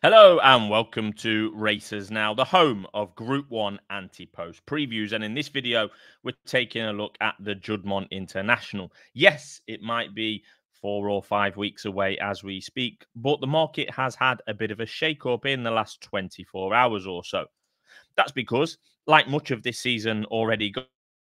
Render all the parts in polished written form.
Hello and welcome to Racers Now, the home of Group 1 anti-post previews. And in this video, we're taking a look at the Juddmonte International. Yes, it might be 4 or 5 weeks away as we speak, but the market has had a bit of a shake-up in the last 24 hours or so. That's because, like much of this season already,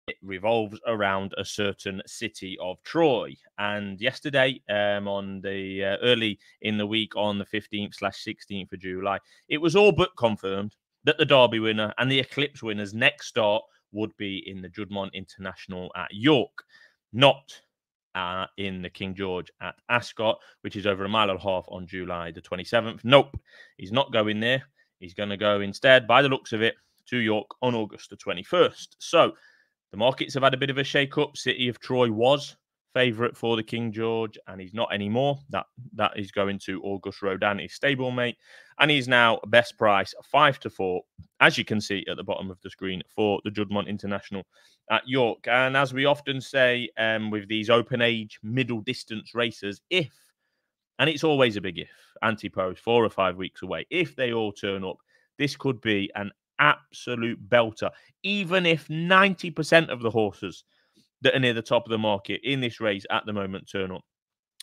it revolves around a certain city of Troy. And yesterday, on the early in the week on the 15th/16th of July, it was all but confirmed that the Derby winner and the Eclipse winner's next start would be in the Juddmonte International at York, not in the King George at Ascot, which is over a mile and a half on July the 27th. Nope, he's not going there. He's going to go instead, by the looks of it, to York on August the 21st. So the markets have had a bit of a shake-up. City of Troy was favourite for the King George, and he's not anymore. That is going to August Rodin, his stablemate, and he's now best price 5-4, as you can see at the bottom of the screen, for the Juddmonte International at York. And as we often say with these open age, middle distance racers, and it's always a big if, anti-post 4 or 5 weeks away, if they all turn up, this could be an absolute belter. Even if 90% of the horses that are near the top of the market in this race at the moment turn up,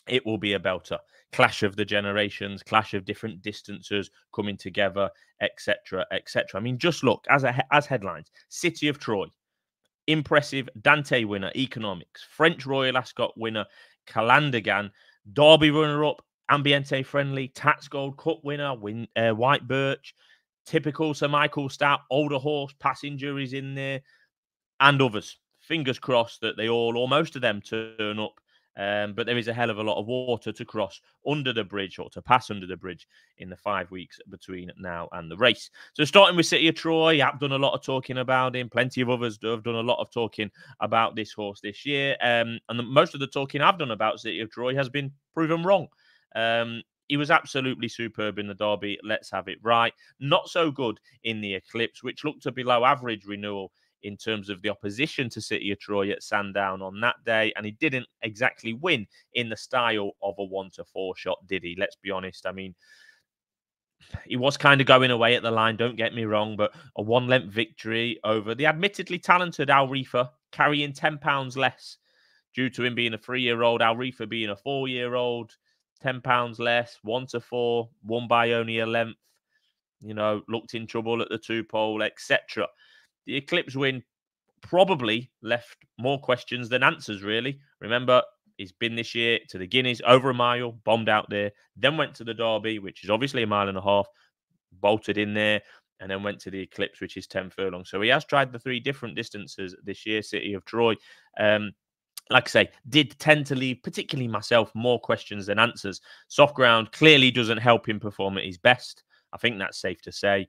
it will be a belter. Clash of the generations, clash of different distances coming together, etc., etc. I mean, just look as headlines: City of Troy, impressive Dante winner, economics, French Royal Ascot winner, Calandagan, Derby runner-up, Ambiente Friendly, Tax Gold Cup winner, White Birch, typical Sir Michael Stout, older horse, Passenger is in there, and others. Fingers crossed that they all, or most of them, turn up. But there is a hell of a lot of water to cross under the bridge, or to pass under the bridge, in the 5 weeks between now and the race. So starting with City of Troy, I've done a lot of talking about him. Plenty of others have done a lot of talking about this horse this year. And most of the talking I've done about City of Troy has been proven wrong. He was absolutely superb in the Derby. Let's have it right. Not so good in the Eclipse, which looked a below average renewal in terms of the opposition to City of Troy at Sandown on that day. And he didn't exactly win in the style of a 1-4 shot, did he? Let's be honest. I mean, he was kind of going away at the line, don't get me wrong, but a 1-length victory over the admittedly talented Alflaila, carrying £10 less due to him being a 3-year-old, Alflaila being a 4-year-old, £10 less, 1-4, won by only a length, looked in trouble at the 2-pole, etc. The Eclipse win probably left more questions than answers, really. Remember, he's been this year to the Guineas, over a mile, bombed out there, then went to the Derby, which is obviously a mile and a half, bolted in there, and then went to the Eclipse, which is 10 furlongs. So he has tried the 3 different distances this year, City of Troy. Like I say, did tend to leave, particularly myself, more questions than answers. Soft ground clearly doesn't help him perform at his best. I think that's safe to say.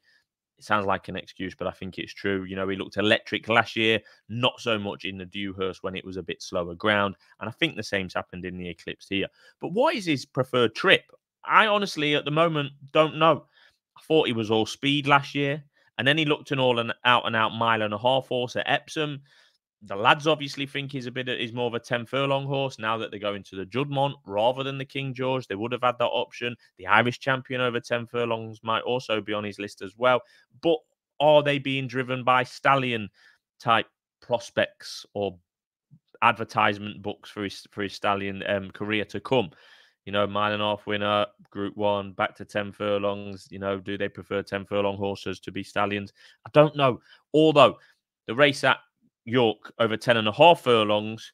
It sounds like an excuse, but I think it's true. He looked electric last year, not so much in the Dewhurst when it was a bit slower ground. And I think the same's happened in the Eclipse here. But what is his preferred trip? I honestly, at the moment, don't know. I thought he was all speed last year. And then he looked an out-and-out mile and a half horse at Epsom. The lads obviously think he's more of a 10 furlong horse now that they're going to the Juddmonte rather than the King George. They would have had that option. The Irish champion over 10 furlongs might also be on his list as well. But are they being driven by stallion type prospects or advertisement books for his stallion career to come? Mile and a half winner, Group 1, back to 10 furlongs. Do they prefer 10 furlong horses to be stallions? I don't know. Although the race at York over 10.5 furlongs,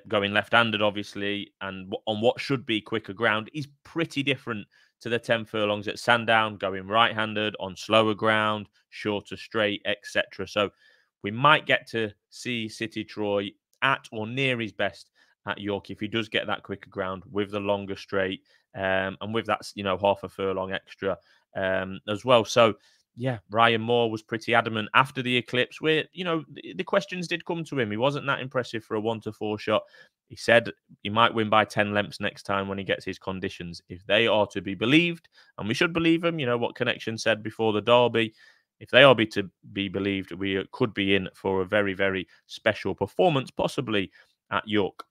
going left-handed, obviously, and on what should be quicker ground, is pretty different to the 10 furlongs at Sandown, going right-handed on slower ground, shorter straight, etc. So we might get to see City Troy at or near his best at York if he does get that quicker ground with the longer straight, and with that, half a furlong extra as well. So yeah, Ryan Moore was pretty adamant after the Eclipse where, the questions did come to him. He wasn't that impressive for a 1-4 shot. He said he might win by 10 lengths next time when he gets his conditions. If they are to be believed, and we should believe him, what Connection said before the Derby, if they are to be believed, we could be in for a very, very special performance, possibly at York.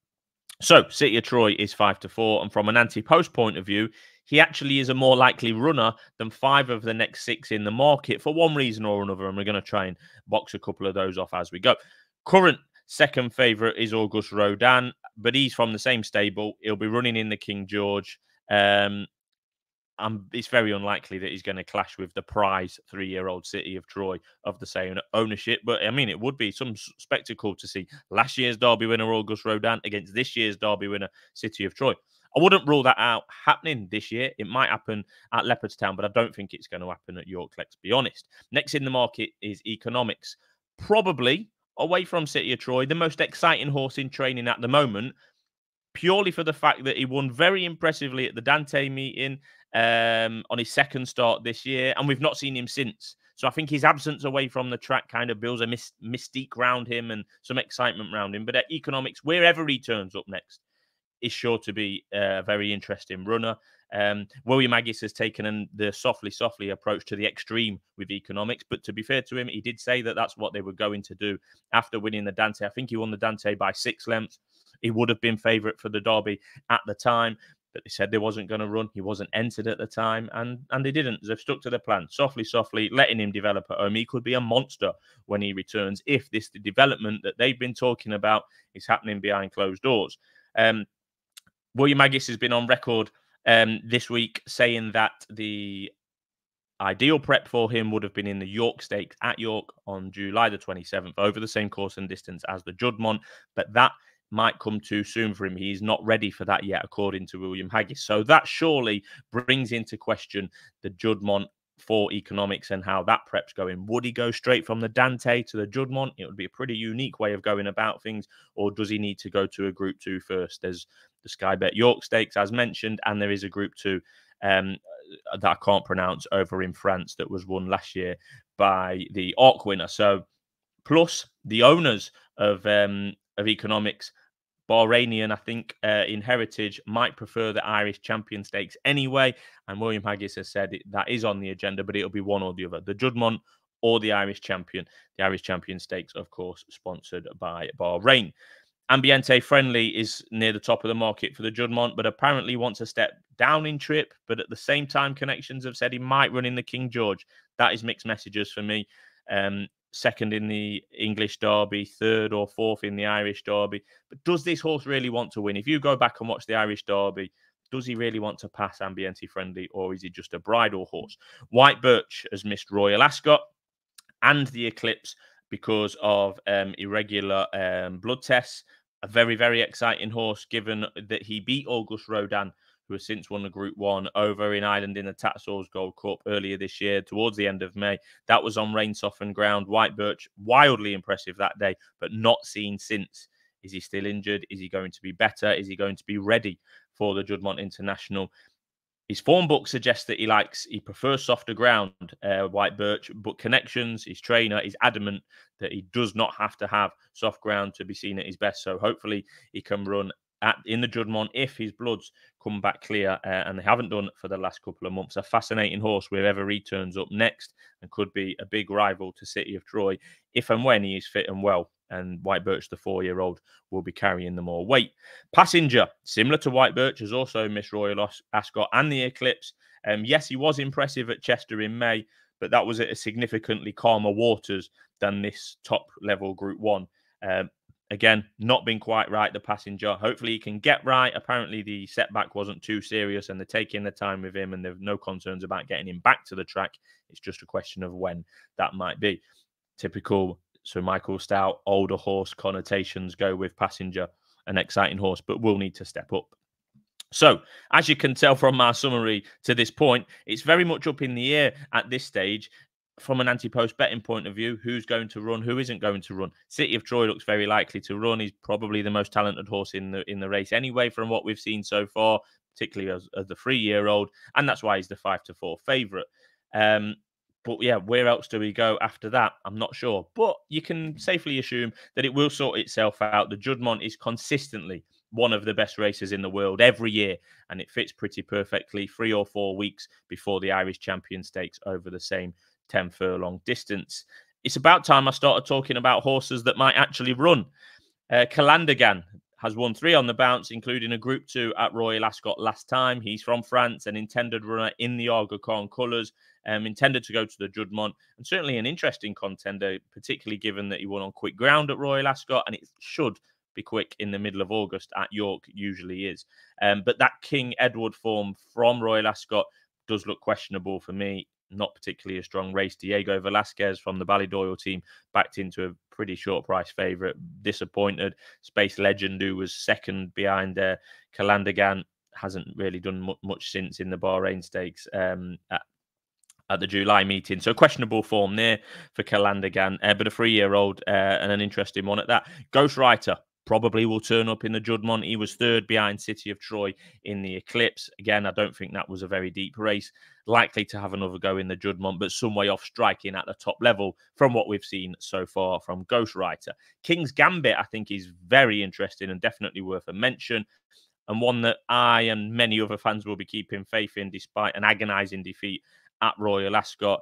So City of Troy is 5-4, and from an anti-post point of view, he actually is a more likely runner than 5 of the next 6 in the market for one reason or another, and we're going to try and box a couple of those off as we go. Current second favourite is August Rodin, but he's from the same stable. He'll be running in the King George. It's very unlikely that he's going to clash with the prize 3-year-old City of Troy of the same ownership. But I mean, it would be some spectacle to see last year's Derby winner August Rodin against this year's Derby winner City of Troy. I wouldn't rule that out happening this year. It might happen at Leopardstown, but I don't think it's going to happen at York, let's be honest. Next in the market is Economics. Probably away from City of Troy, the most exciting horse in training at the moment, purely for the fact that he won very impressively at the Dante meeting on his second start this year, and we've not seen him since. So I think his absence away from the track kind of builds a mystique around him and some excitement around him. But at Economics, wherever he turns up next, is sure to be a very interesting runner. William Aggis has taken the softly approach to the extreme with Economics, but to be fair to him, he did say that that's what they were going to do after winning the Dante. I think he won the Dante by 6 lengths. He would have been favourite for the Derby at the time, but they said they wasn't going to run. He wasn't entered at the time, and they didn't. They've stuck to the plan. Softly, letting him develop at home. He could be a monster when he returns if the development that they've been talking about is happening behind closed doors. William Aggis has been on record this week saying that the ideal prep for him would have been in the York Stakes at York on July the 27th, over the same course and distance as the Juddmonte, but that might come too soon for him. He's not ready for that yet, according to William Aggis. So that surely brings into question the Juddmonte for Economics and how that prep's going. Would he go straight from the Dante to the Juddmonte? It would be a pretty unique way of going about things. Or does he need to go to a Group 2 first? There's the Sky Bet York Stakes, as mentioned, and there is a Group 2 that I can't pronounce over in France that was won last year by the Arc winner. So, plus the owners of Economics, Bahrainian, I think, in heritage, might prefer the Irish Champion Stakes anyway. And William Aggis has said that is on the agenda, but it'll be one or the other, the Juddmonte or the Irish Champion. The Irish Champion Stakes, of course, sponsored by Bahrain. Ambiente Friendly is near the top of the market for the Juddmonte, but apparently wants a step down in trip. But at the same time, connections have said he might run in the King George. That is mixed messages for me. Second in the English Derby, third or fourth in the Irish Derby. But does this horse really want to win? If you go back and watch the Irish Derby, does he really want to pass Ambiente Friendly, or is he just a bridle horse? White Birch has missed Royal Ascot and the Eclipse because of irregular blood tests. A very, very exciting horse, given that he beat August Rodin, who has since won the Group 1 over in Ireland in the Tatsal's Gold Cup earlier this year, towards the end of May. That was on rain-softened ground. White Birch, wildly impressive that day, but not seen since. Is he still injured? Is he going to be better? Is he going to be ready for the Juddmonte International? His form book suggests that he prefers softer ground, White Birch, but connections, his trainer is adamant that he does not have to have soft ground to be seen at his best. So hopefully he can run in the Juddmonte if his bloods come back clear, and they haven't done for the last couple of months. A fascinating horse wherever he turns up next, and could be a big rival to City of Troy if and when he is fit and well. And White Birch, the 4-year-old, will be carrying the more weight. Passenger, similar to White Birch, has also missed Royal Ascot and the Eclipse. Yes, he was impressive at Chester in May, but that was at a significantly calmer waters than this top-level Group 1. Again, not been quite right, the Passenger. Hopefully he can get right. Apparently the setback wasn't too serious, and they're taking the time with him, and there's no concerns about getting him back to the track. It's just a question of when that might be. Typical Sir Michael Stout, older horse connotations go with Passenger, an exciting horse, but will need to step up. So, as you can tell from my summary to this point, it's very much up in the air at this stage. From an anti-post betting point of view, who's going to run, who isn't going to run. City of Troy looks very likely to run. He's probably the most talented horse in the race anyway, from what we've seen so far, particularly as the 3-year-old, and that's why he's the 5-4 favourite. But yeah, where else do we go after that? I'm not sure. But you can safely assume that it will sort itself out. The Juddmonte is consistently one of the best races in the world every year, and it fits pretty perfectly 3 or 4 weeks before the Irish Champion Stakes over the same 10 furlong distance. It's about time I started talking about horses that might actually run. Calandagan has won 3 on the bounce, including a Group 2 at Royal Ascot last time. He's from France, an intended runner in the Argocon colours, intended to go to the Juddmonte, and certainly an interesting contender, particularly given that he won on quick ground at Royal Ascot, and it should be quick in the middle of August at York, usually is. But that King Edward form from Royal Ascot does look questionable for me. Not particularly a strong race. Diego Velasquez from the Ballydoyle team backed into a pretty short price favourite. Disappointed. Space Legend, who was second behind Calandagan, hasn't really done much since in the Bahrain Stakes at the July meeting. So questionable form there for Calandagan, but a 3-year-old and an interesting one at that. Ghostwriter probably will turn up in the Juddmonte. He was third behind City of Troy in the Eclipse. Again, I don't think that was a very deep race. Likely to have another go in the Juddmonte, but some way off striking at the top level from what we've seen so far from Ghostwriter. King's Gambit, I think, is very interesting and definitely worth a mention, and one that I and many other fans will be keeping faith in despite an agonising defeat at Royal Ascot.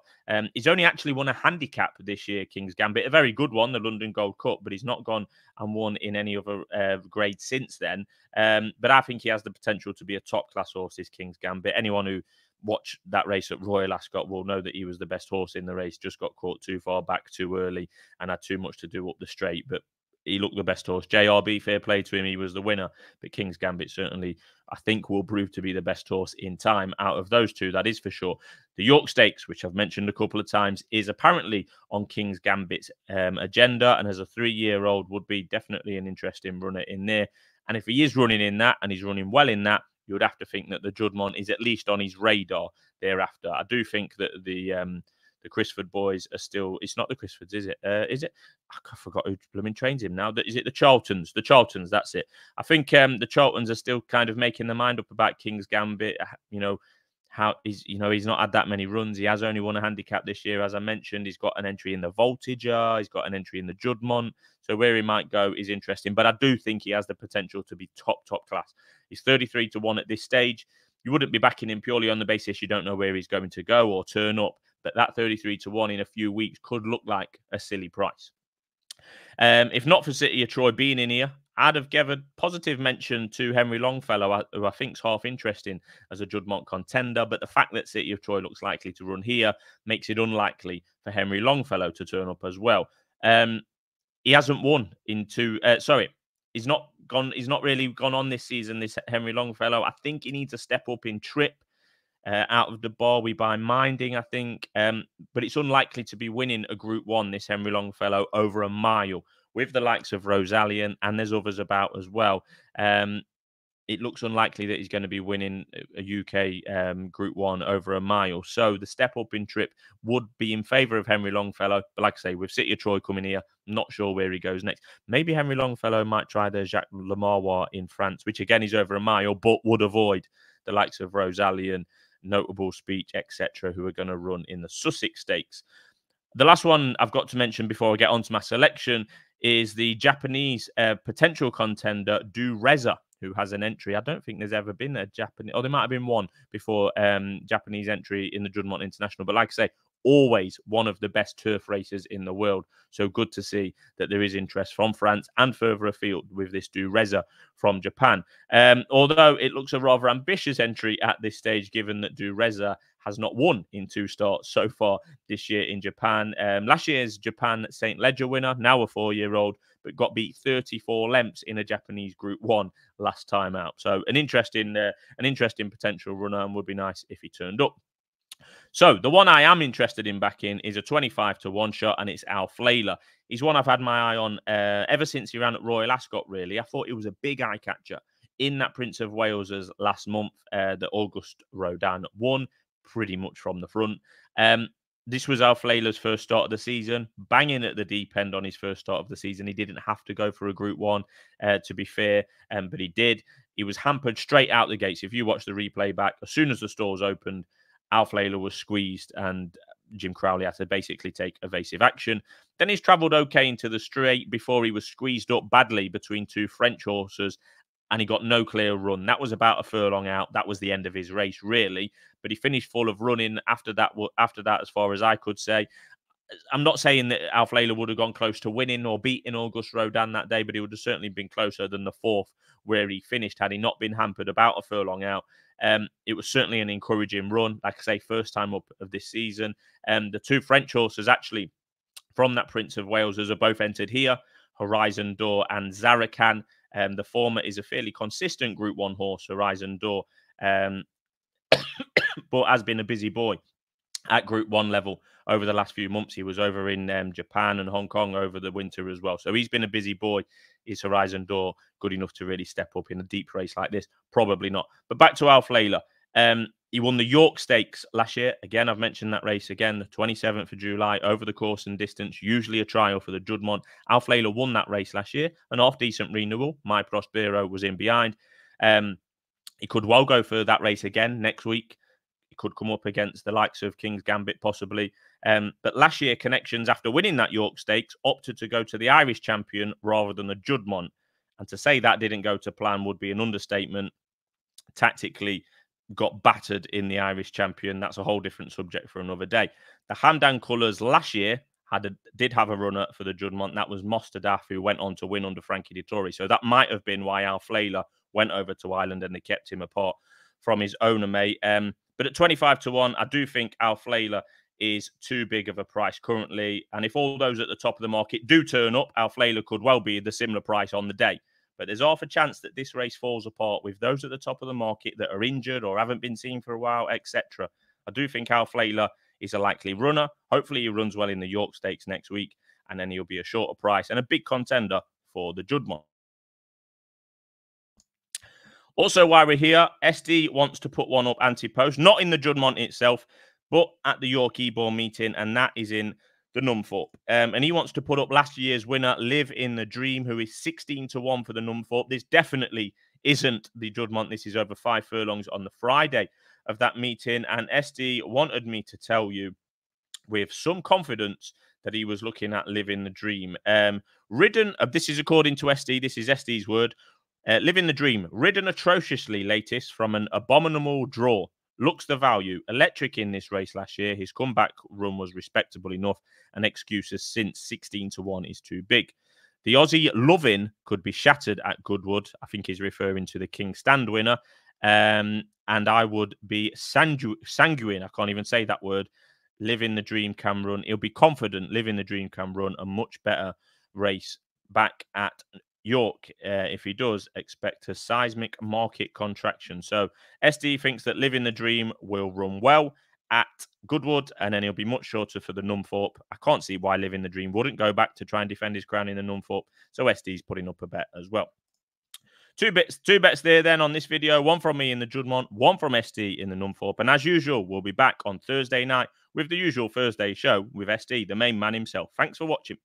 He's only actually won a handicap this year, King's Gambit, a very good one, the London Gold Cup, but he's not gone and won in any other grade since then. But I think he has the potential to be a top-class horse, this King's Gambit. Anyone who watched that race at Royal Ascot will know that he was the best horse in the race, just got caught too far back too early and had too much to do up the straight. But he looked the best horse. JRB, fair play to him, he was the winner. But King's Gambit certainly, I think, will prove to be the best horse in time out of those two, that is for sure. The York Stakes, which I've mentioned a couple of times, is apparently on King's Gambit's agenda, and as a 3-year-old would be definitely an interesting runner in there. And if he is running in that, and he's running well in that, you would have to think that the Juddmonte is at least on his radar thereafter. I do think that the Crisford boys are still... It's not the Crisfords, is it? Is it? I forgot who blooming trains him now. Is it the Charltons? The Charltons, that's it. I think the Charltons are still kind of making their mind up about King's Gambit. You know, how he's not had that many runs. He has only won a handicap this year, as I mentioned. He's got an entry in the Voltager. He's got an entry in the Juddmonte. So where he might go is interesting. But I do think he has the potential to be top class. He's 33 to 1 at this stage. You wouldn't be backing him purely on the basis you don't know where he's going to go or turn up. But that 33 to 1 in a few weeks could look like a silly price. If not for City of Troy being in here, I'd have given positive mention to Henry Longfellow, who I think is half interesting as a Juddmonte contender. But the fact that City of Troy looks likely to run here makes it unlikely for Henry Longfellow to turn up as well. He hasn't won in two. He's not gone. He's not really gone on this season, this Henry Longfellow. I think he needs a step up in trip. Out of the bar, we buy Minding, I think. But it's unlikely to be winning a Group 1, this Henry Longfellow, over a mile with the likes of Rosalien, and there's others about as well. It looks unlikely that he's going to be winning a UK Group 1 over a mile. So the step up in trip would be in favour of Henry Longfellow. But like I say, with City of Troy coming here, I'm not sure where he goes next. Maybe Henry Longfellow might try the Jacques Lemarrois in France, which again is over a mile, but would avoid the likes of Rosalien, Notable Speech, etc., who are going to run in the Sussex Stakes. The last one I've got to mention before I get on to my selection is the Japanese potential contender, Du Reza, who has an entry. I don't think there's ever been a Japanese... Or there might have been one before Japanese entry in the Juddmonte International. But like I say, always one of the best turf races in the world. So good to see that there is interest from France and further afield with this Du Reza from Japan. Although it looks a rather ambitious entry at this stage, given that Du Reza has not won in 2 starts so far this year in Japan. Last year's Japan St. Ledger winner, now a 4-year-old, but got beat 34 lengths in a Japanese Group 1 last time out. So an interesting potential runner, and would be nice if he turned up. So the one I am interested in backing is a 25 to 1 shot, and it's Alflaila. He's one I've had my eye on ever since he ran at Royal Ascot, really. I thought he was a big eye catcher in that Prince of Wales's last month that August Rodin won pretty much from the front. This was Alflaila's first start of the season, banging at the deep end on his first start of the season. He didn't have to go for a Group 1, to be fair, but he did. He was hampered straight out the gates. If you watch the replay back, as soon as the stores opened, Alflaila was squeezed and Jim Crowley had to basically take evasive action. Then he's travelled okay into the straight before he was squeezed up badly between 2 French horses, and he got no clear run. That was about a furlong out. That was the end of his race, really. But he finished full of running after that, as far as I could say. I'm not saying that Alflaila would have gone close to winning or beating August Rodin that day, but he would have certainly been closer than the fourth where he finished had he not been hampered about a furlong out. It was certainly an encouraging run. Like I say, first time up of this season. The two French horses actually from that Prince of Wales are both entered here, Horizon Door and Zarakan. The former is a fairly consistent Group 1 horse, Horizon Door, but has been a busy boy at Group 1 level over the last few months. He was over in Japan and Hong Kong over the winter as well. So he's been a busy boy. Is Horizon Door good enough to really step up in a deep race like this? Probably not. But back to Alflaila. He won the York Stakes last year. Again, I've mentioned that race again, the 27th of July, over the course and distance, usually a trial for the Juddmonte. Alflaila won that race last year, an half-decent renewal. My Prospero was in behind. He could well go for that race again next week. He could come up against the likes of King's Gambit, possibly. But last year, Connections, after winning that York Stakes, opted to go to the Irish champion rather than the Juddmonte. And to say that didn't go to plan would be an understatement. Tactically, got battered in the Irish champion. That's a whole different subject for another day. The Sandown colours last year did have a runner for the Juddmonte. That was Mostadaf, who went on to win under Frankie Dettori. So that might have been why Alflaila went over to Ireland and they kept him apart from his owner, mate. But at 25 to 1, I do think Alflaila is too big of a price currently. And if all those at the top of the market do turn up, Alflaila could well be the similar price on the day. But there's half a chance that this race falls apart with those at the top of the market that are injured or haven't been seen for a while, etc. I do think Alflaila is a likely runner. Hopefully he runs well in the York Stakes next week, and then he'll be a shorter price and a big contender for the Juddmonte. Also, while we're here, SD wants to put one up anti-post, not in the Juddmonte itself, but at the York Eborn meeting, and that is in the Nunthorpe. And he wants to put up last year's winner, Live in the Dream, who is 16 to 1 for the Nunthorpe. This definitely isn't the Juddmonte. This is over 5 furlongs on the Friday of that meeting. And SD wanted me to tell you with some confidence that he was looking at Live in the Dream. This is according to SD, this is SD's word. Live in the Dream, ridden atrociously latest from an abominable draw. Looks the value. Electric in this race last year. His comeback run was respectable enough, and excuses since 16 to 1 is too big. The Aussie Lovin could be shattered at Goodwood. I think he's referring to the King Stand winner. And I would be sanguine. I can't even say that word. Live in the Dream can run. He'll be confident. Live in the Dream can run a much better race back at York. If he does, expect a seismic market contraction. So SD thinks that Live in the Dream will run well at Goodwood, and then he'll be much shorter for the Nunthorpe. I can't see why Live in the Dream wouldn't go back to try and defend his crown in the Nunthorpe. So SD's putting up a bet as well. Two bets there then on this video. One from me in the Juddmonte, one from SD in the Nunthorpe. And as usual, we'll be back on Thursday night with the usual Thursday show with SD, the main man himself. Thanks for watching.